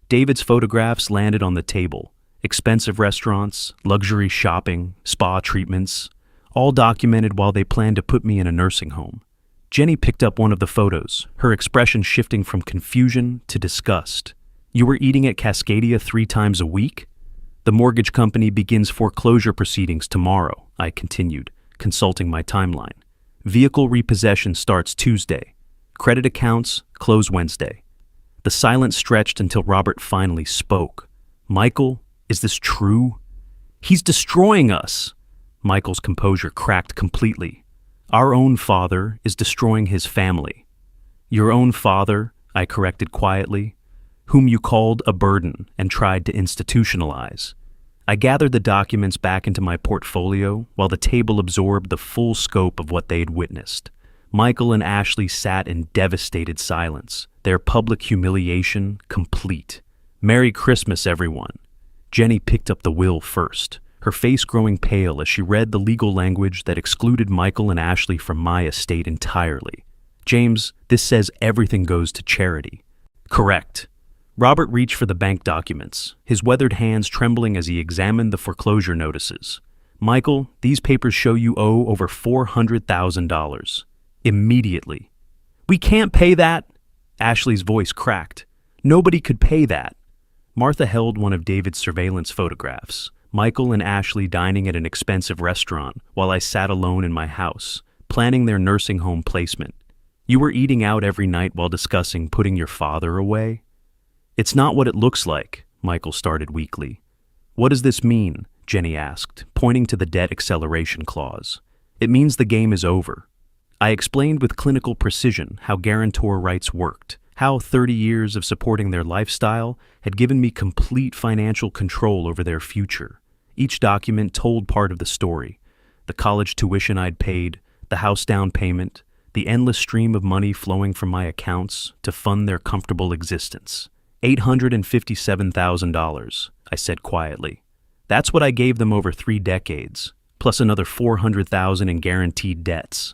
David's photographs landed on the table. Expensive restaurants, luxury shopping, spa treatments, all documented while they planned to put me in a nursing home. Jenny picked up one of the photos, her expression shifting from confusion to disgust. You were eating at Cascadia 3 times a week? The mortgage company begins foreclosure proceedings tomorrow, I continued, consulting my timeline. Vehicle repossession starts Tuesday. Credit accounts close Wednesday. The silence stretched until Robert finally spoke. Michael, is this true? He's destroying us. Michael's composure cracked completely. Our own father is destroying his family. Your own father, I corrected quietly, whom you called a burden and tried to institutionalize. I gathered the documents back into my portfolio while the table absorbed the full scope of what they had witnessed. Michael and Ashley sat in devastated silence, their public humiliation complete. Merry Christmas, everyone. Jenny picked up the will first, her face growing pale as she read the legal language that excluded Michael and Ashley from my estate entirely. James, this says everything goes to charity. Correct. Robert reached for the bank documents, his weathered hands trembling as he examined the foreclosure notices. Michael, these papers show you owe over $400,000. Immediately. We can't pay that. Ashley's voice cracked. Nobody could pay that. Martha held one of David's surveillance photographs, Michael and Ashley dining at an expensive restaurant while I sat alone in my house, planning their nursing home placement. You were eating out every night while discussing putting your father away? It's not what it looks like, Michael started weakly. What does this mean? Jenny asked, pointing to the debt acceleration clause. It means the game is over. I explained with clinical precision how guarantor rights worked, how 30 years of supporting their lifestyle had given me complete financial control over their future. Each document told part of the story: the college tuition I'd paid, the house down payment, the endless stream of money flowing from my accounts to fund their comfortable existence. $857,000, I said quietly. That's what I gave them over 3 decades, plus another $400,000 in guaranteed debts.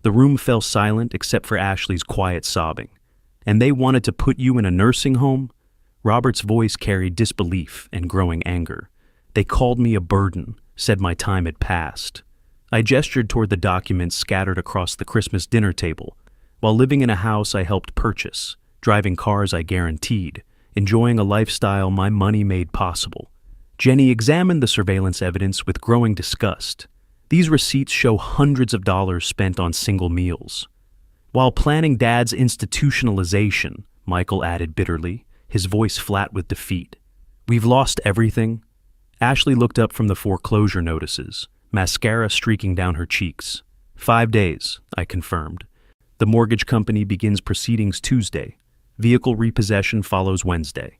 The room fell silent except for Ashley's quiet sobbing. And they wanted to put you in a nursing home? Robert's voice carried disbelief and growing anger. They called me a burden, said my time had passed. I gestured toward the documents scattered across the Christmas dinner table. While living in a house I helped purchase, driving cars I guaranteed, enjoying a lifestyle my money made possible. Jenny examined the surveillance evidence with growing disgust. These receipts show hundreds of dollars spent on single meals. While planning Dad's institutionalization, Michael added bitterly, his voice flat with defeat. We've lost everything. Ashley looked up from the foreclosure notices, mascara streaking down her cheeks. 5 days, I confirmed. The mortgage company begins proceedings Tuesday. Vehicle repossession follows Wednesday.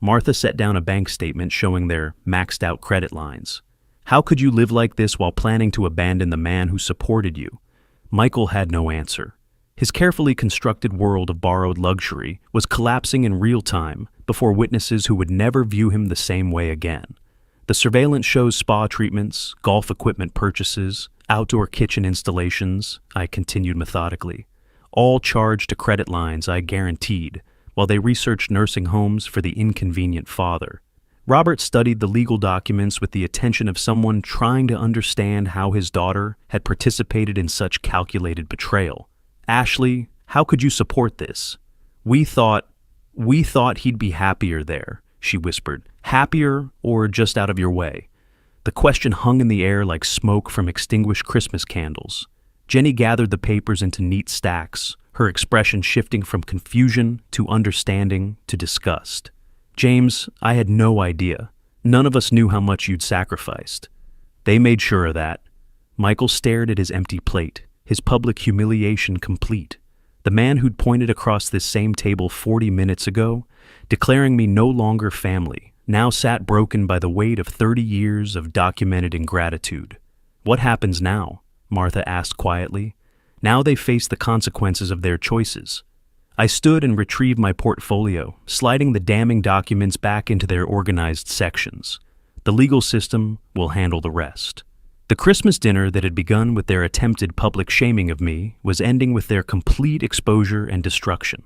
Martha set down a bank statement showing their maxed-out credit lines. How could you live like this while planning to abandon the man who supported you? Michael had no answer. His carefully constructed world of borrowed luxury was collapsing in real time before witnesses who would never view him the same way again. The surveillance shows spa treatments, golf equipment purchases, outdoor kitchen installations, I continued methodically, all charged to credit lines I guaranteed, while they researched nursing homes for the inconvenient father. Robert studied the legal documents with the attention of someone trying to understand how his daughter had participated in such calculated betrayal. Ashley, how could you support this? We thought he'd be happier there, she whispered. Happier or just out of your way? The question hung in the air like smoke from extinguished Christmas candles. Jenny gathered the papers into neat stacks, her expression shifting from confusion to understanding to disgust. James, I had no idea. None of us knew how much you'd sacrificed. They made sure of that. Michael stared at his empty plate, his public humiliation complete. The man who'd pointed across this same table 40 minutes ago, declaring me no longer family, now sat broken by the weight of 30 years of documented ingratitude. What happens now? Martha asked quietly. Now they face the consequences of their choices. I stood and retrieved my portfolio, sliding the damning documents back into their organized sections. The legal system will handle the rest. The Christmas dinner that had begun with their attempted public shaming of me was ending with their complete exposure and destruction.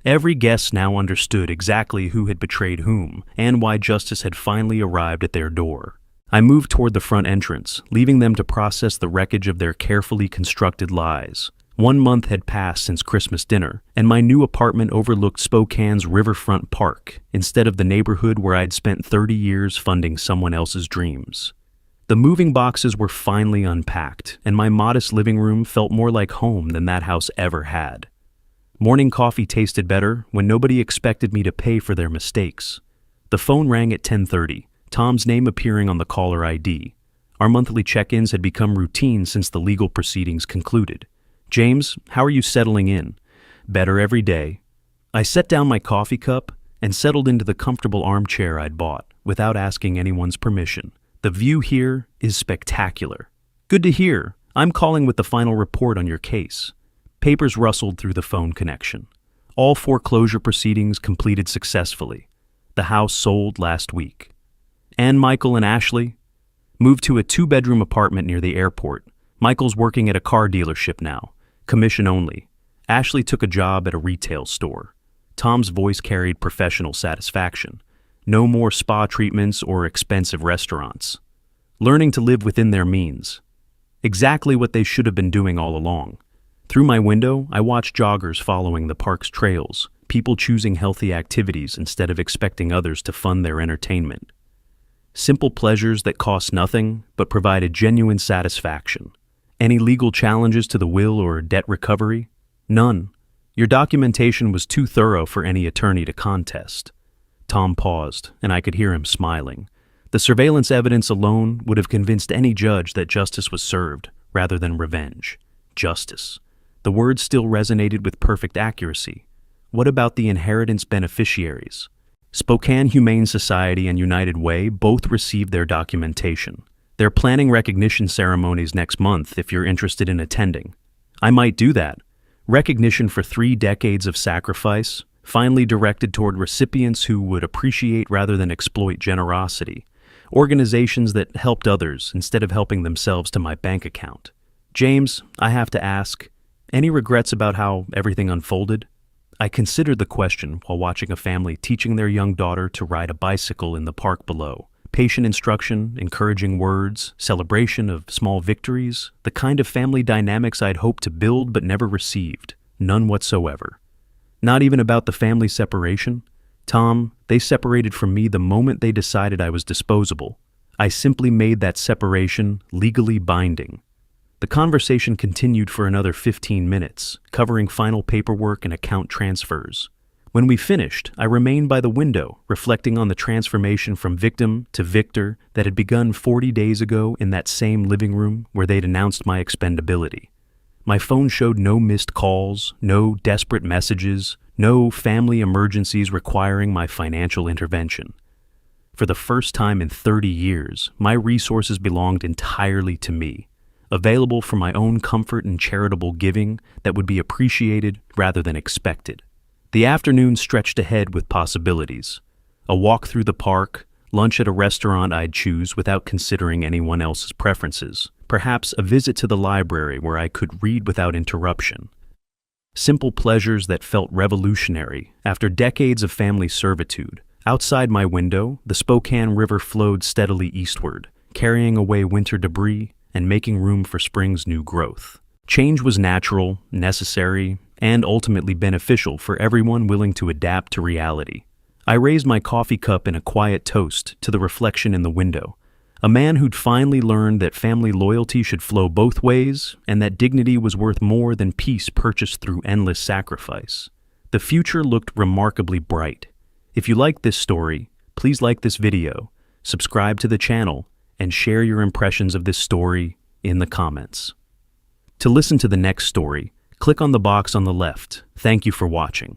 Every guest now understood exactly who had betrayed whom and why justice had finally arrived at their door. I moved toward the front entrance, leaving them to process the wreckage of their carefully constructed lies. 1 month had passed since Christmas dinner, and my new apartment overlooked Spokane's riverfront park instead of the neighborhood where I'd spent 30 years funding someone else's dreams. The moving boxes were finally unpacked, and my modest living room felt more like home than that house ever had. Morning coffee tasted better when nobody expected me to pay for their mistakes. The phone rang at 10:30, Tom's name appearing on the caller ID. Our monthly check-ins had become routine since the legal proceedings concluded. "James, how are you settling in?" "Better every day." I set down my coffee cup and settled into the comfortable armchair I'd bought without asking anyone's permission. "The view here is spectacular." "Good to hear. I'm calling with the final report on your case." Papers rustled through the phone connection. All foreclosure proceedings completed successfully. The house sold last week. "And Michael and Ashley?" "Moved to a 2-bedroom apartment near the airport. Michael's working at a car dealership now. Commission only. Ashley took a job at a retail store." Tom's voice carried professional satisfaction. No more spa treatments or expensive restaurants. Learning to live within their means. Exactly what they should have been doing all along. Through my window, I watched joggers following the park's trails, people choosing healthy activities instead of expecting others to fund their entertainment. Simple pleasures that cost nothing but provided genuine satisfaction. Any legal challenges to the will or debt recovery? None. Your documentation was too thorough for any attorney to contest. Tom paused, and I could hear him smiling. The surveillance evidence alone would have convinced any judge that justice was served, rather than revenge. Justice. The word still resonated with perfect accuracy. What about the inheritance beneficiaries? Spokane Humane Society and United Way both received their documentation. They're planning recognition ceremonies next month if you're interested in attending. I might do that. Recognition for 3 decades of sacrifice, finally directed toward recipients who would appreciate rather than exploit generosity. Organizations that helped others instead of helping themselves to my bank account. "James, I have to ask, any regrets about how everything unfolded?" I considered the question while watching a family teaching their young daughter to ride a bicycle in the park below. Patient instruction, encouraging words, celebration of small victories, the kind of family dynamics I'd hoped to build but never received. None whatsoever. Not even about the family separation. "Tom, they separated from me the moment they decided I was disposable. I simply made that separation legally binding." The conversation continued for another 15 minutes, covering final paperwork and account transfers. When we finished, I remained by the window, reflecting on the transformation from victim to victor that had begun 40 days ago in that same living room where they'd announced my expendability. My phone showed no missed calls, no desperate messages, no family emergencies requiring my financial intervention. For the first time in 30 years, my resources belonged entirely to me, available for my own comfort and charitable giving that would be appreciated rather than expected. The afternoon stretched ahead with possibilities. A walk through the park, lunch at a restaurant I'd choose without considering anyone else's preferences, perhaps a visit to the library where I could read without interruption. Simple pleasures that felt revolutionary after decades of family servitude. Outside my window, the Spokane River flowed steadily eastward, carrying away winter debris and making room for spring's new growth. Change was natural, necessary, and ultimately beneficial for everyone willing to adapt to reality. I raised my coffee cup in a quiet toast to the reflection in the window. A man who'd finally learned that family loyalty should flow both ways and that dignity was worth more than peace purchased through endless sacrifice. The future looked remarkably bright. If you liked this story, please like this video, subscribe to the channel, and share your impressions of this story in the comments. To listen to the next story, click on the box on the left. Thank you for watching.